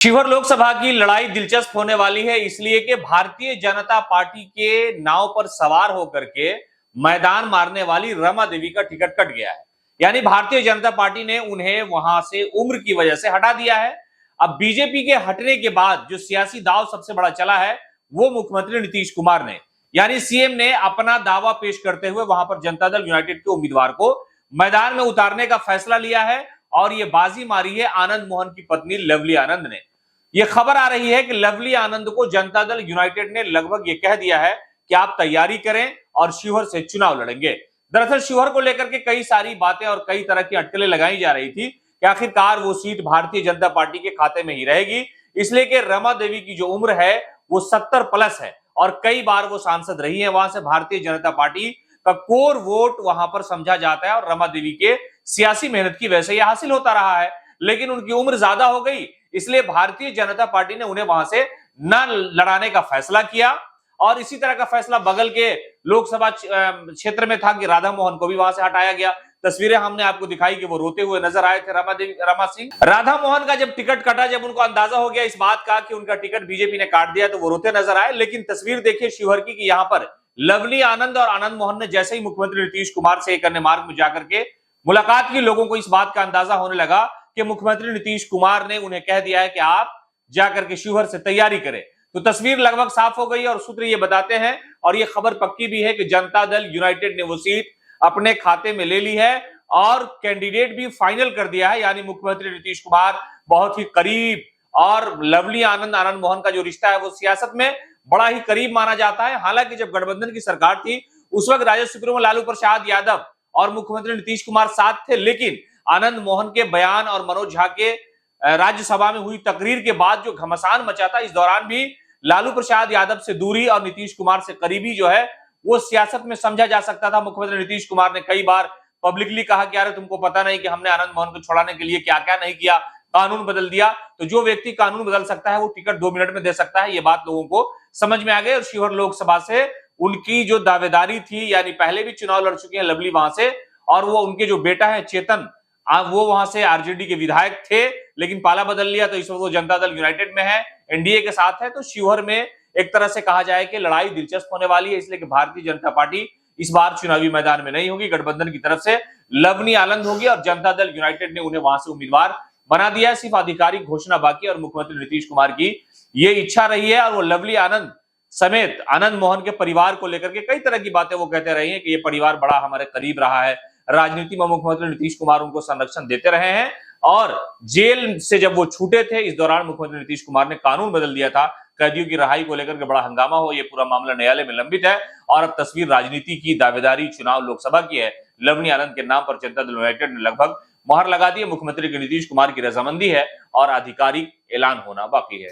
शिवहर लोकसभा की लड़ाई दिलचस्प होने वाली है, इसलिए कि भारतीय जनता पार्टी के नाव पर सवार होकर के मैदान मारने वाली रमा देवी का टिकट कट गया है। यानी भारतीय जनता पार्टी ने उन्हें वहां से उम्र की वजह से हटा दिया है। अब बीजेपी के हटने के बाद जो सियासी दांव सबसे बड़ा चला है वो मुख्यमंत्री नीतीश कुमार ने, यानी सीएम ने अपना दावा पेश करते हुए वहां पर जनता दल यूनाइटेड के उम्मीदवार को मैदान में उतारने का फैसला लिया है। और ये बाजी मारी है आनंद मोहन की पत्नी लवली आनंद ने। यह खबर आ रही है कि लवली आनंद को जनता दल यूनाइटेड ने लगभग ये कह दिया है कि आप तैयारी करें और शिवहर से चुनाव लड़ेंगे। दरअसल शिवहर को लेकर के कई सारी बातें और कई तरह की अटकलें लगाई जा रही थी कि आखिरकार वो सीट भारतीय जनता पार्टी के खाते में ही रहेगी, इसलिए कि रमा देवी की जो उम्र है वो 70 प्लस है और कई बार वो सांसद रही है। वहां से भारतीय जनता पार्टी का कोर वोट वहां पर समझा जाता है और रमा देवी के सियासी मेहनत की वजह से यह हासिल होता रहा है। लेकिन उनकी उम्र ज्यादा हो गई, इसलिए भारतीय जनता पार्टी ने उन्हें वहां से न लड़ाने का फैसला किया। और इसी तरह का फैसला बगल के लोकसभा क्षेत्र में था कि राधा मोहन को भी वहां से हटाया गया। तस्वीरें हमने आपको दिखाई कि वो रोते हुए नजर आए थे रमा सिंह। राधा मोहन का जब टिकट कटा, जब उनको अंदाजा हो गया इस बात का कि उनका टिकट बीजेपी ने काट दिया, तो वो रोते नजर आए। लेकिन तस्वीर देखिए शिवहर की कि यहाँ पर लवली आनंद और आनंद मोहन ने जैसे ही मुख्यमंत्री नीतीश कुमार से एक अन्य मार्ग में जाकर के मुलाकात की, लोगों को इस बात का अंदाजा होने लगा कि मुख्यमंत्री नीतीश कुमार ने उन्हें कह दिया है कि आप जाकर के शिवहर से तैयारी करें। तो तस्वीर लगभग साफ हो गई और सूत्र ये बताते हैं और ये खबर पक्की भी है कि जनता दल यूनाइटेड ने वो सीट अपने खाते में ले ली है और कैंडिडेट भी फाइनल कर दिया है। यानी मुख्यमंत्री नीतीश कुमार बहुत ही करीब, और लवली आनंद आनंद मोहन का जो रिश्ता है वो सियासत में बड़ा ही करीब माना जाता है। हालांकि जब गठबंधन की सरकार थी उस वक्त राजद सुप्रीमो लालू प्रसाद यादव और मुख्यमंत्री नीतीश कुमार साथ थे, लेकिन आनंद मोहन के बयान और मनोज झा के राज्यसभा में हुई तकरीर के बाद जो घमासान मचा था, इस दौरान भी लालू प्रसाद यादव से दूरी और नीतीश कुमार से करीबी जो है वो सियासत में समझा जा सकता था। मुख्यमंत्री नीतीश कुमार ने कई बार पब्लिकली कहा कि अरे तुमको पता नहीं कि हमने आनंद मोहन को छुड़ाने के लिए क्या क्या नहीं किया, कानून बदल दिया। तो जो व्यक्ति कानून बदल सकता है वो टिकट 2 मिनट में दे सकता है, ये बात लोगों को समझ में आ गई। और शिवहर लोकसभा से उनकी जो दावेदारी थी, यानी पहले भी चुनाव लड़ चुके हैं लवली वहां से, और वो उनके जो बेटा है चेतन, वो वहां से आरजेडी के विधायक थे, लेकिन पाला बदल लिया तो इस वक्त वो जनता दल यूनाइटेड में है, एनडीए के साथ है। तो शिवहर में एक तरह से कहा जाए कि लड़ाई दिलचस्प होने वाली है, इसलिए कि भारतीय जनता पार्टी इस बार चुनावी मैदान में नहीं होगी, गठबंधन की तरफ से लवली आनंद होगी और जनता दल यूनाइटेड ने उन्हें वहां से उम्मीदवार बना दिया है। सिर्फ आधिकारिक घोषणा बाकी और मुख्यमंत्री नीतीश कुमार की ये इच्छा रही है और वो लवली आनंद समेत आनंद मोहन के परिवार को लेकर के कई तरह की बातें वो कहते रहे हैं कि ये परिवार बड़ा हमारे करीब रहा है, राजनीति में मुख्यमंत्री नीतीश कुमार उनको संरक्षण देते रहे हैं। और जेल से जब वो छूटे थे, इस दौरान मुख्यमंत्री नीतीश कुमार ने कानून बदल दिया था, कैदियों की रिहाई को लेकर के बड़ा हंगामा हो, ये पूरा मामला न्यायालय में लंबित है। और अब तस्वीर राजनीति की, दावेदारी चुनाव लोकसभा की है। लवली आनंद के नाम पर जनता दल यूनाइटेड ने लगभग मोहर लगा दी है। मुख्यमंत्री के नीतीश कुमार की रजामंदी है और आधिकारिक ऐलान होना बाकी है।